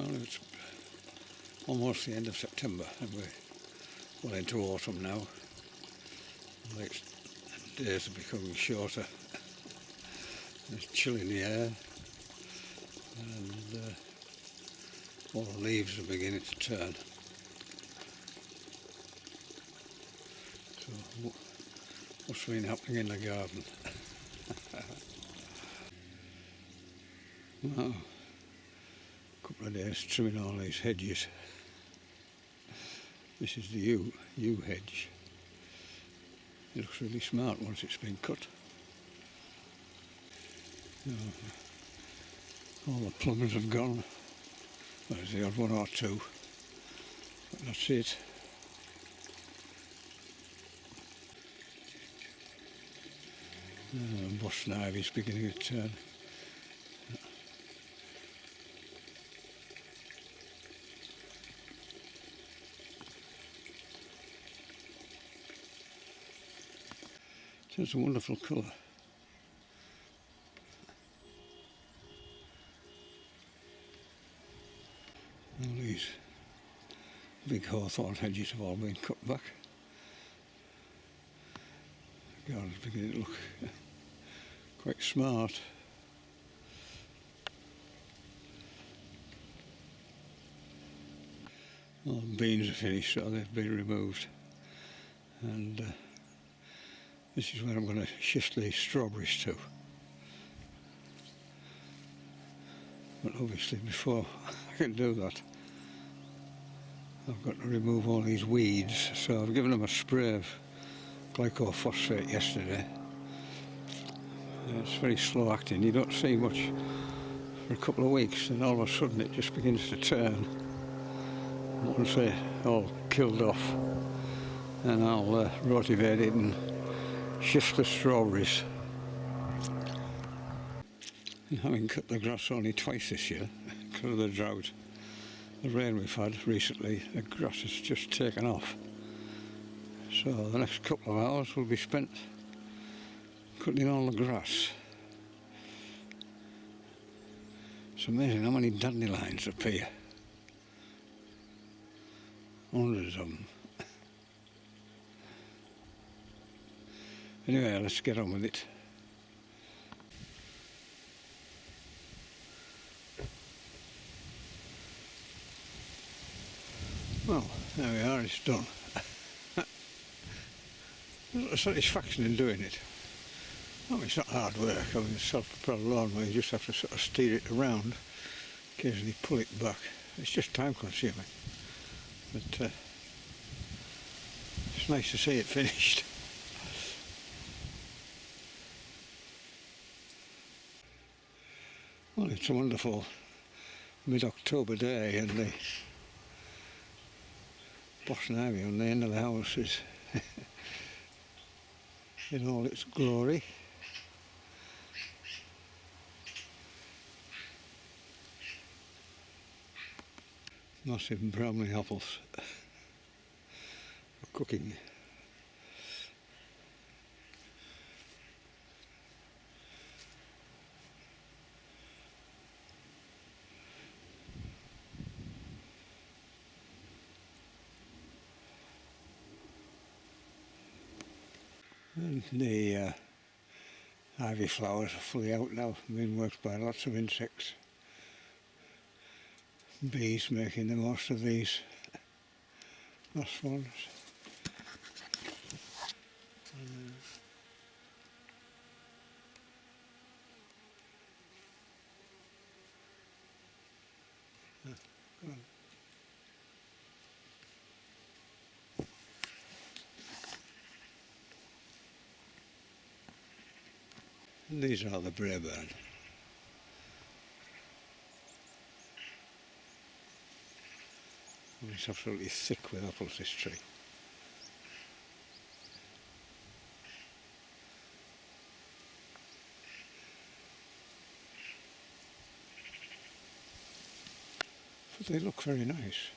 Well, it's almost the end of September and we're well into autumn now. The days are becoming shorter. There's chill in the air and all the leaves are beginning to turn. So what's been happening in the garden? Well, a couple of days trimming all these hedges. This is the yew hedge. It looks really smart once it's been cut. All the plums have gone. Well, there's the odd one or two, but that's it. Boston ivy's beginning to turn. It's a wonderful colour. All these big hawthorn hedges have all been cut back. The garden's beginning to look quite smart. All the beans are finished, so they've been removed. And this is where I'm going to shift the strawberries to. But obviously before I can do that, I've got to remove all these weeds. So I've given them a spray of glycophosphate yesterday. It's very slow acting, you don't see much for a couple of weeks, and all of a sudden it just begins to turn. Once they're all killed off, then I'll rotivate it and shift the strawberries. And having cut the grass only twice this year because of the drought, the rain we've had recently, the grass has just taken off. So the next couple of hours will be spent cutting all the grass. It's amazing how many dandelions appear. Hundreds of them. Anyway, let's get on with it. Well, there we are, it's done. There's a satisfaction in doing it. I mean, it's not hard work. I mean, it's self-propelled lawn where you just have to sort of steer it around, occasionally pull it back. It's just time consuming. But it's nice to see it finished. Well, it's a wonderful mid-October day and the Boston ivy on the end of the house is in all its glory. Massive Bramley apples for cooking. And the ivy flowers are fully out now, being worked by lots of insects. Bees making the most of these last ones. And these are the Braeburn. It's absolutely thick with apples, this tree. But they look very nice.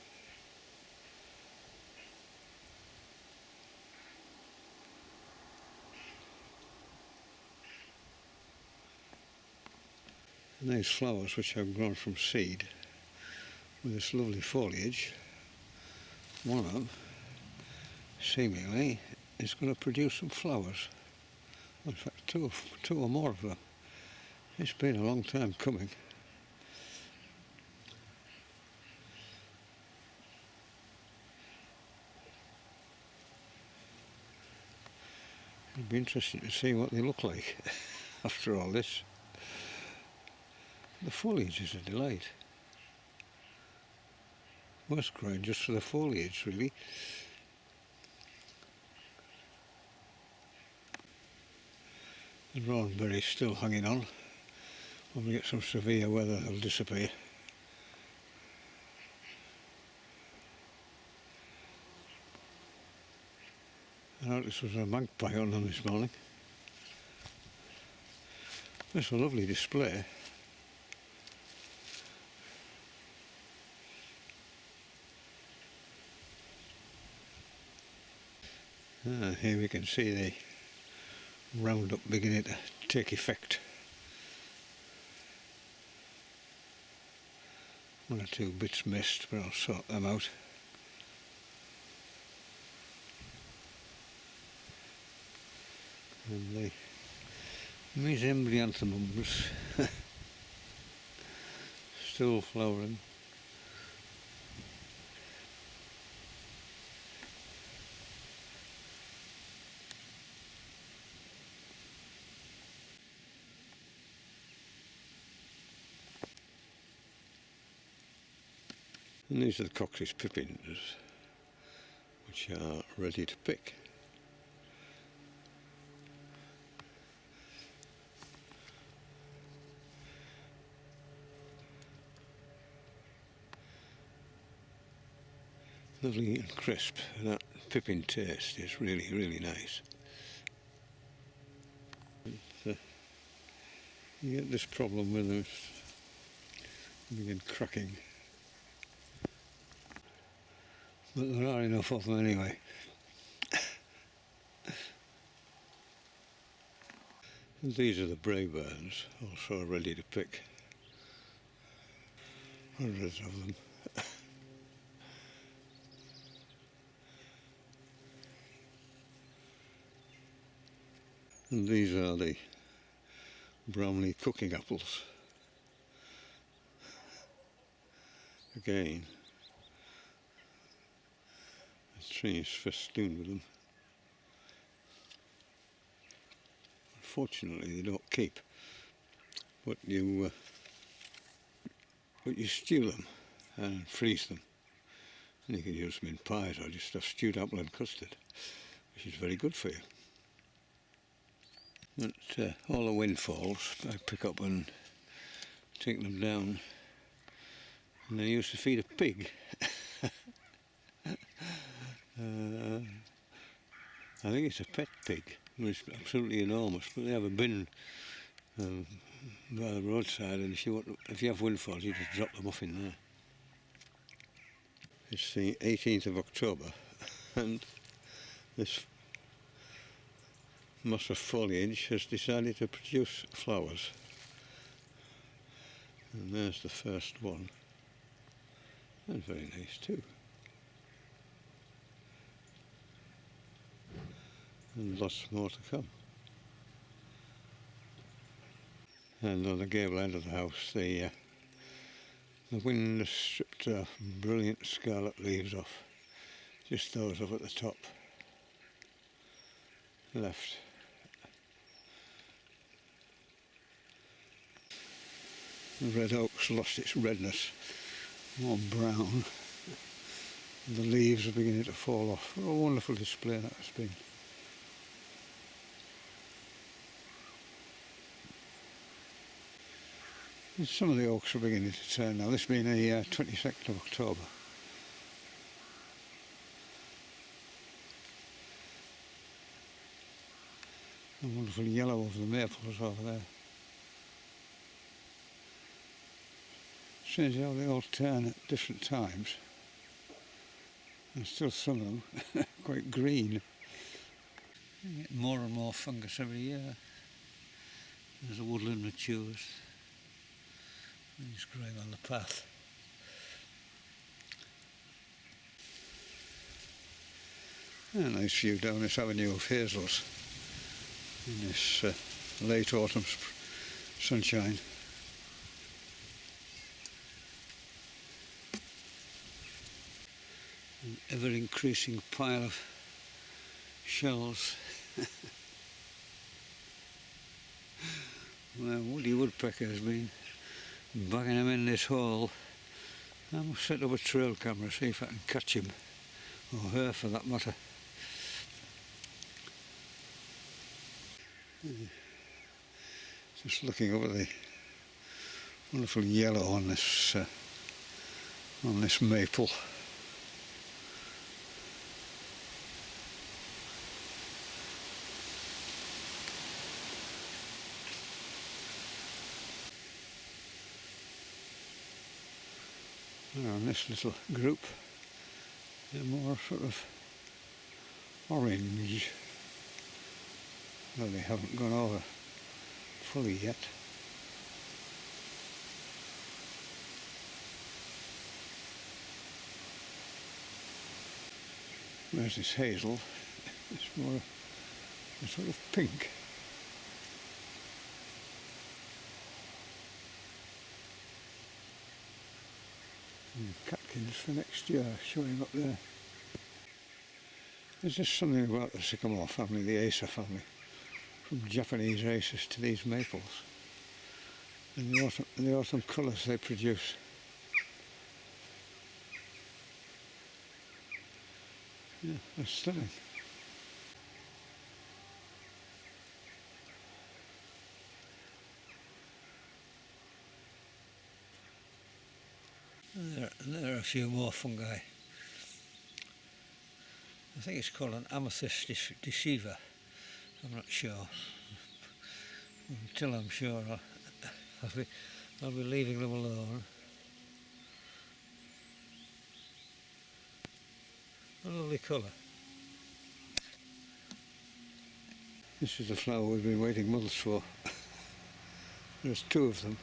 And these flowers, which I've grown from seed, with this lovely foliage, one of them seemingly is going to produce some flowers. In fact, two or more of them. It's been a long time coming. It'll be interesting to see what they look like after all this. The foliage is a delight. Worth growing just for the foliage, really. The rowanberry's still hanging on. When we get some severe weather, they'll disappear. I noticed there was a magpie on them this morning. It's a lovely display. Here we can see the Roundup beginning to take effect. One or two bits missed, but I'll sort them out. And the mesembryanthemums still flowering. And these are the Cox's pippins, which are ready to pick. Lovely and crisp. That pippin taste is really, really nice. You get this problem with them, they begin cracking. But there are enough of them anyway. And these are the Braeburns, also ready to pick. Hundreds of them. And these are the Bromley cooking apples. Again, the tree is festooned with them. Unfortunately, they don't keep, but you stew them and freeze them, and you can use them in pies or just have stewed apple and custard, which is very good for you. But all the windfalls I pick up and take them down, and they used to feed a pig. I think it's a pet pig. It's absolutely enormous, but they have a bin by the roadside, and if you have windfalls, you just drop them off in there. It's the 18th of October, and this moss of foliage has decided to produce flowers. And there's the first one, and very nice too. And lots more to come. And on the gable end of the house, the wind has stripped brilliant scarlet leaves off. Just those up at the top left. The red oak's lost its redness, more brown. The leaves are beginning to fall off. What a wonderful display that has been. And some of the oaks are beginning to turn now, this being the 22nd of October. A wonderful yellow of the maples over there. Strange how they all turn at different times. There's still some of them quite green. You get more and more fungus every year as the woodland matures. And it's growing on the path. A nice view down this avenue of hazels in this late autumn sunshine. An ever increasing pile of shells. Well, Woody Woodpecker has been banging them in this hole. I must set up a trail camera, see if I can catch him, or her for that matter. Just looking over the wonderful yellow on this maple. And this little group, they're more sort of orange. Well, they haven't gone over fully yet. Where's this hazel? It's more a sort of pink. And catkins for next year showing up there. There's just something about the sycamore family, the Acer family, from Japanese acers to these maples, and the autumn colours they produce. Yeah, they're stunning. There are a few more fungi. I think it's called an Amethyst deceiver. I'm not sure. Until I'm sure, I'll be leaving them alone. A lovely colour. This is the flower we've been waiting months for. There's two of them.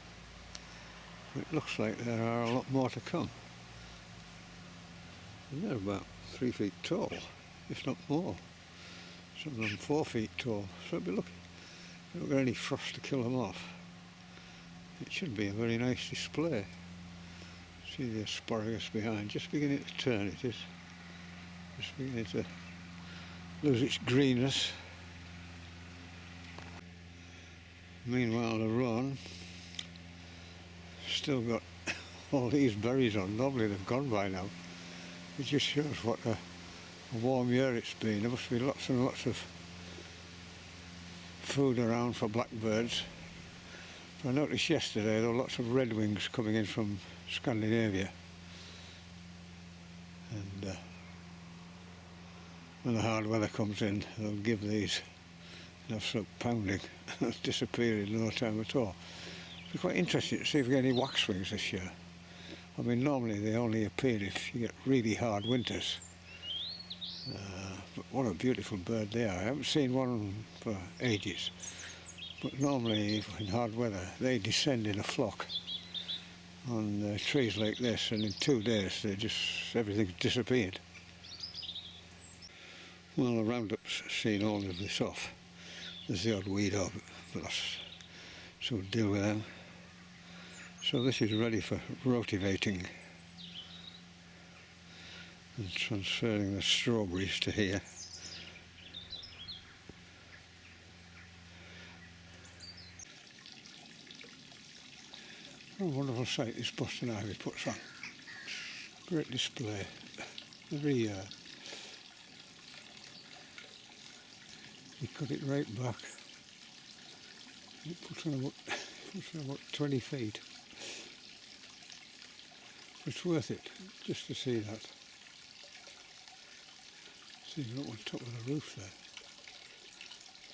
It looks like there are a lot more to come. And they're about 3 feet tall, if not more. Some of them 4 feet tall. So it'll be lucky. We don't get any frost to kill them off. It should be a very nice display. See the asparagus behind, just beginning to turn it is. Just beginning to lose its greenness. Meanwhile the Rhone still got all these berries on. Normally they've gone by now. It just shows what a warm year it's been. There must be lots and lots of food around for blackbirds. But I noticed yesterday there were lots of redwings coming in from Scandinavia. And when the hard weather comes in, they'll give these enough sort of pounding. They'll disappear in no time at all. It'll be quite interesting to see if we get any waxwings this year. I mean, normally they only appear if you get really hard winters. But what a beautiful bird they are. I haven't seen one for ages. But normally, in hard weather, they descend in a flock on trees like this, and in 2 days, everything's disappeared. Well, the Roundup's seen all of this off. There's the odd weed up, but so we'll deal with them. So this is ready for rotivating and transferring the strawberries to here. What a wonderful sight this Boston ivy puts on. Great display every year. You cut it right back. It puts on about 20 feet. It's worth it just to see that. See it up on top of the roof there,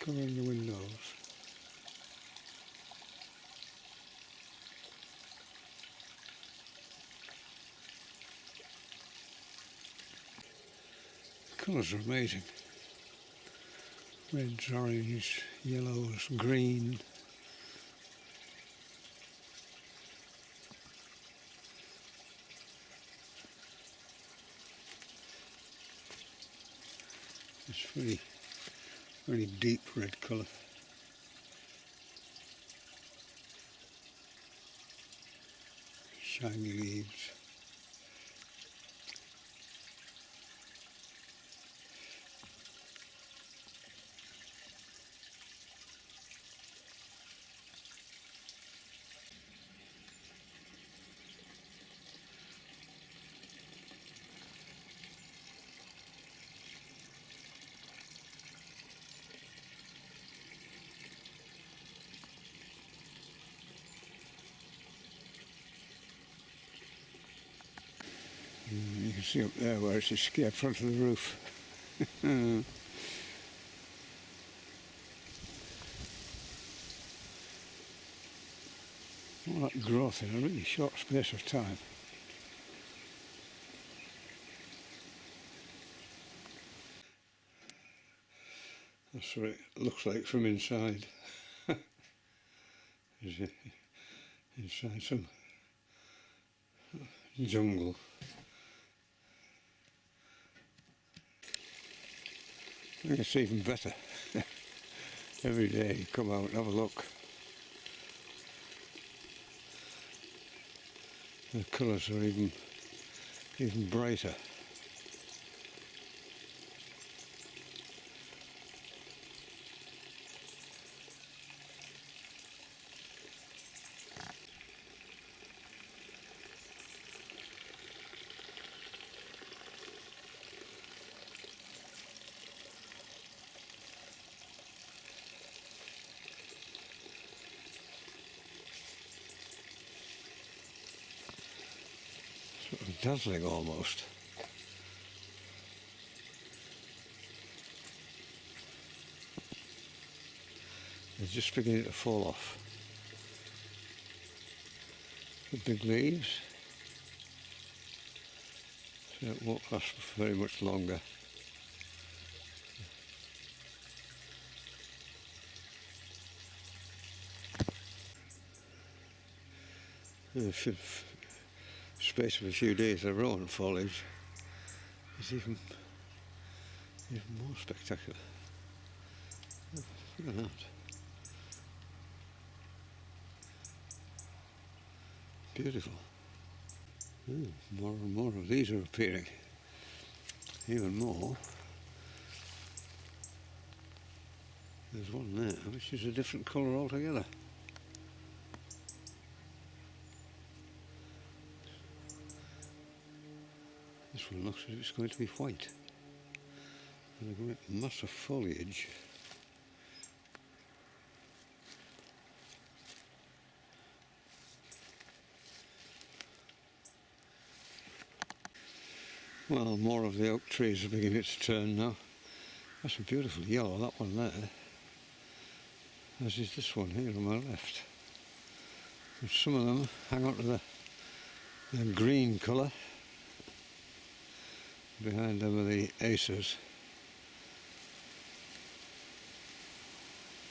covering the windows. The colours are amazing. Reds, orange, yellows, green. It's very deep red colour. Shiny leaves. You can see up there where it's escaped onto the roof. All that growth in a really short space of time. That's what it looks like from inside. Inside some jungle. I think it's even better. Every day you come out and have a look. The colours are even brighter. Sort of dazzling almost. They're just beginning to fall off. The big leaves. So it won't last for very much longer. In the space of a few days, the rowan foliage is even more spectacular. Look at that. Beautiful. More and more of these are appearing. Even more. There's one there, which is a different colour altogether. This one looks as if it's going to be white. And a great mass of foliage. Well, more of the oak trees are beginning to turn now. That's a beautiful yellow, that one there. As is this one here on my left. And some of them hang on to the green colour. Behind them are the acers,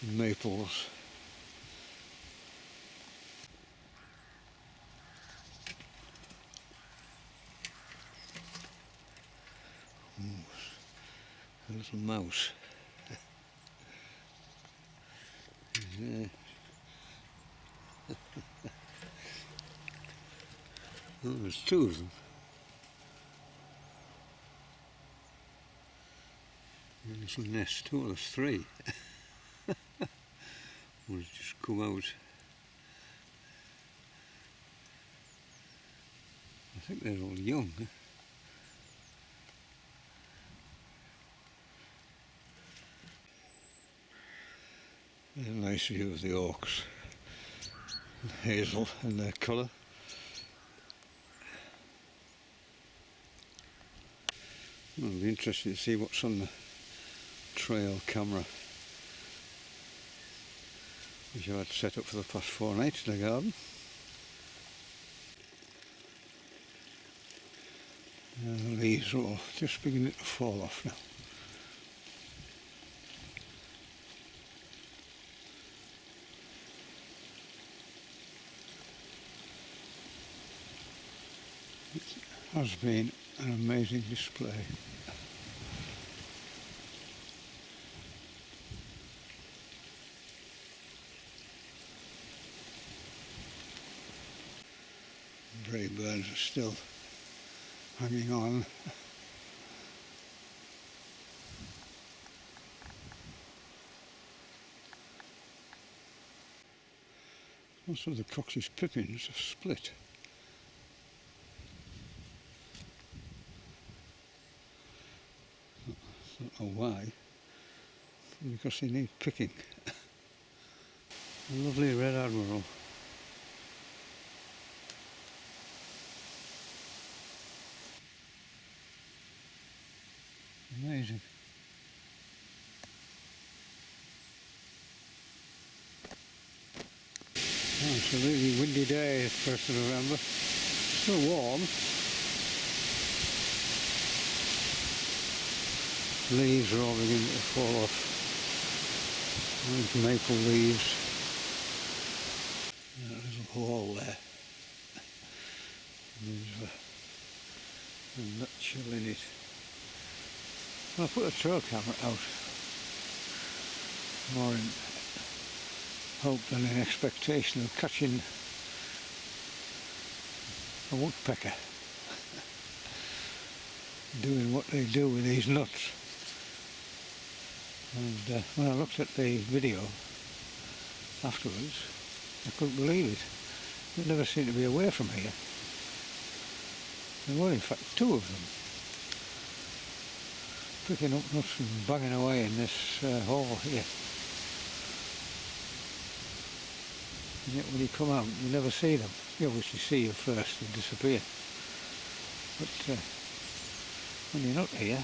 maples. A little mouse. There. Oh, there's two of them. A little nest. Oh, there's three. One's just come out. I think they're all young. A nice view of the oaks, hazel in their colour. Well, it'll be interesting to see what's on the trail camera, which I've had set up for the past 4 nights in the garden. The leaves are all just beginning to fall off now. It has been an amazing display. blackberry burns are still hanging on. Most of the Cox's pippins have split. Don't know why, because they need picking. A lovely red admiral. Amazing. Oh, it's a really windy day, 1st of November. Still warm. Leaves are all beginning to fall off. Those maple leaves. That little hole there. There's a nutshell in it. I put a trail camera out. More in hope than in expectation of catching a woodpecker doing what they do with these nuts. And when I looked at the video afterwards, I couldn't believe it. They never seemed to be away from here. There were in fact 2 of them picking up nuts and banging away in this hole here. And yet when you come out, you never see them. You obviously see them first and disappear. But when you're not here,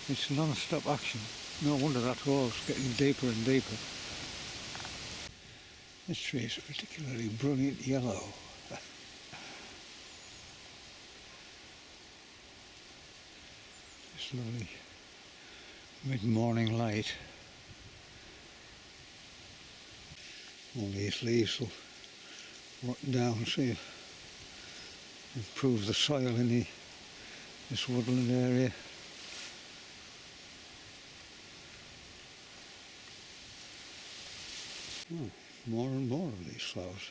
it's non-stop action. No wonder that hole's getting deeper and deeper. This tree is a particularly brilliant yellow. This lovely mid-morning light. All these leaves will rot down, so improve the soil in this woodland area. Oh, more and more of these flowers.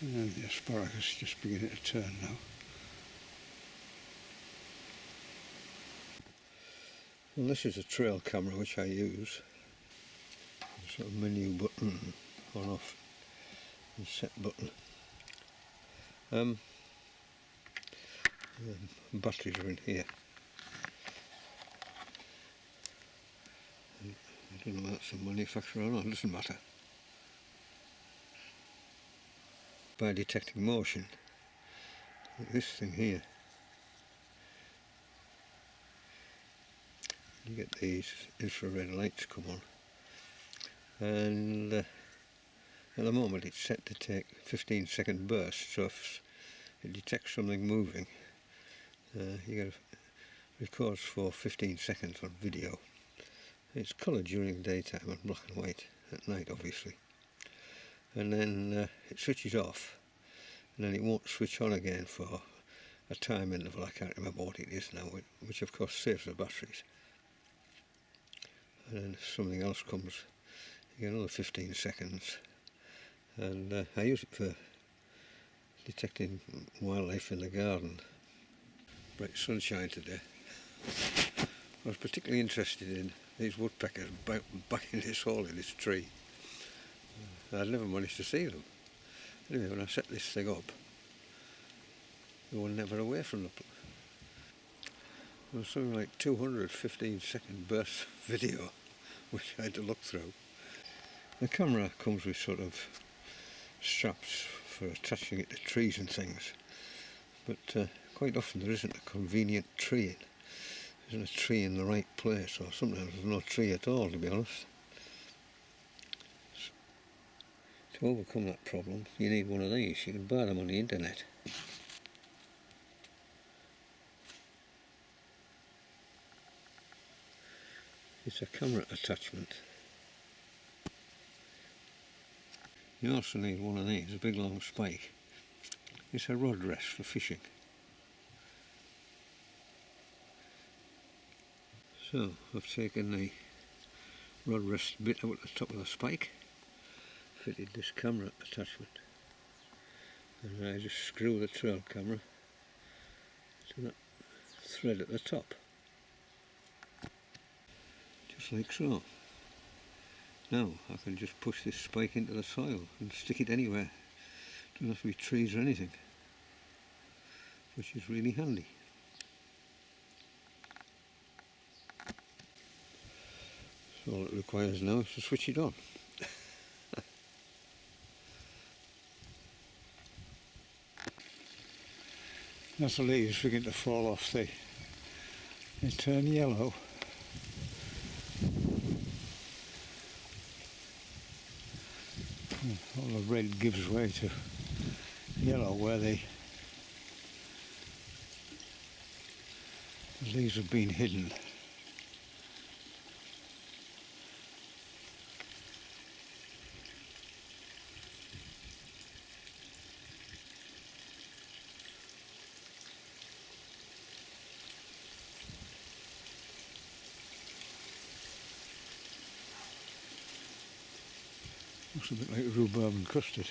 And the asparagus is just beginning to turn now. Well, this is a trail camera which I use. A sort of menu button, on off, and set button. The batteries are in here. I don't know whether that's a manufacturer or not, it doesn't matter. By detecting motion, like this thing here, you get these infrared lights come on, and at the moment it's set to take 15-second bursts, so if it detects something moving, you get a records for 15 seconds on video. It's coloured during the daytime and black and white at night, obviously. And then it switches off, and then it won't switch on again for a time interval. I can't remember what it is now, which of course saves the batteries. And then if something else comes, you get another 15 seconds. And I use it for detecting wildlife in the garden. Bright sunshine today. I was particularly interested in these woodpeckers back in this hole in this tree. I'd never managed to see them. Anyway, when I set this thing up, they were never away from the place. There was something like 215-second burst video, which I had to look through. The camera comes with sort of straps for attaching it to trees and things, but quite often there isn't a convenient tree. There isn't a tree in the right place, or sometimes there's no tree at all, to be honest. To overcome that problem, you need one of these. You can buy them on the internet. It's a camera attachment. You also need one of these, a big long spike. It's a rod rest for fishing. So I've taken the rod rest bit out at the top of the spike, fitted this camera attachment, and I just screw the trail camera to that thread at the top, just like so. Now I can just push this spike into the soil and stick it anywhere. Doesn't have to be trees or anything, which is really handy. So all it requires now is to switch it on. As the leaves begin to fall off, they turn yellow. All the red gives way to yellow where the leaves have been hidden. Looks a bit like rhubarb and custard.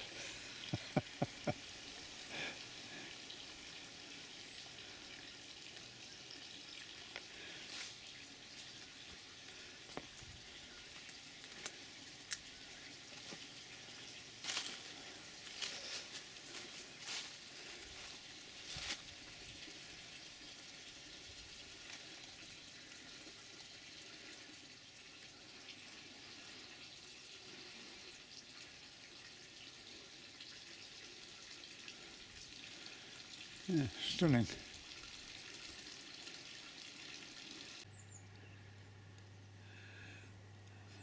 Yeah, stunning.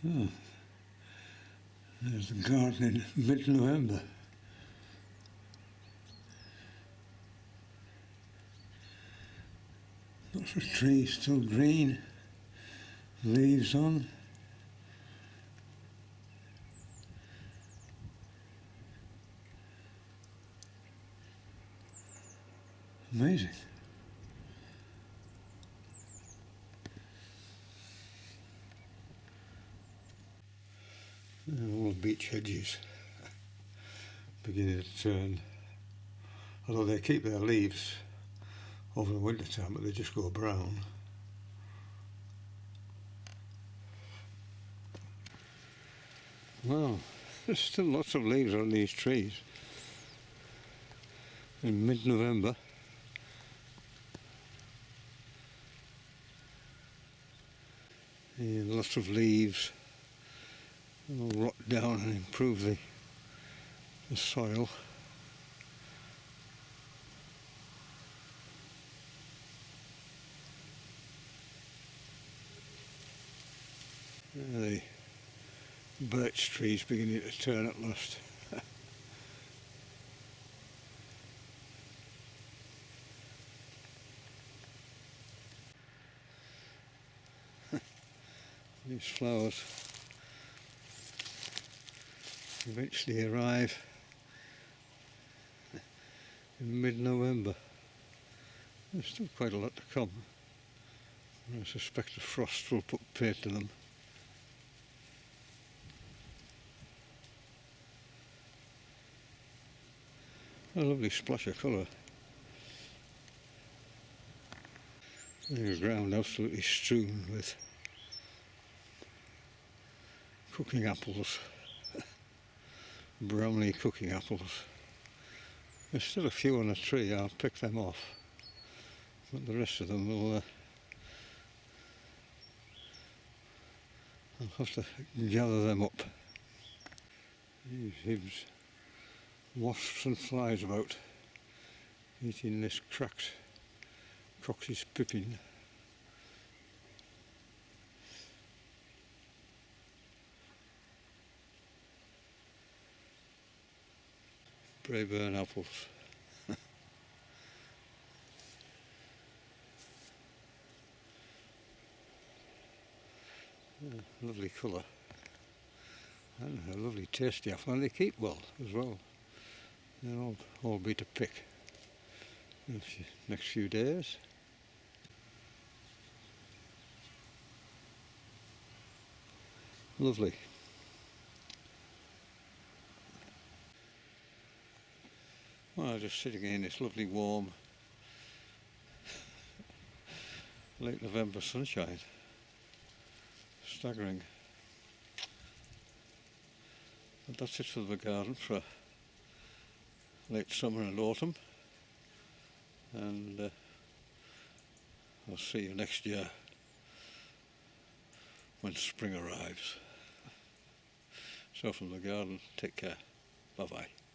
Oh, there's the garden in mid-November. Lots of trees still green, leaves on. Amazing. And all the beech hedges beginning to turn, although they keep their leaves over the winter time, but they just go brown. Wow, there's still lots of leaves on these trees in mid-November. Yeah, lots of leaves will rot down and improve the soil. The birch trees beginning to turn at last. These flowers eventually arrive in mid-November. There's still quite a lot to come. I suspect the frost will put paint to them. A lovely splash of colour. The ground absolutely strewn with cooking apples, Bromley cooking apples. There's still a few on a tree, I'll pick them off, but the rest of them will I'll have to gather them up. There's wasps and flies about, eating this cracked Cox's pippin. Braeburn apples. Lovely colour. And a lovely tasty apple, and they keep well as well. They'll all be to pick in the next few days. Lovely. Well, just sitting in this lovely warm late November sunshine. Staggering. But that's it for the garden for late summer and autumn. And I'll see you next year when spring arrives. So from the garden, take care. Bye bye.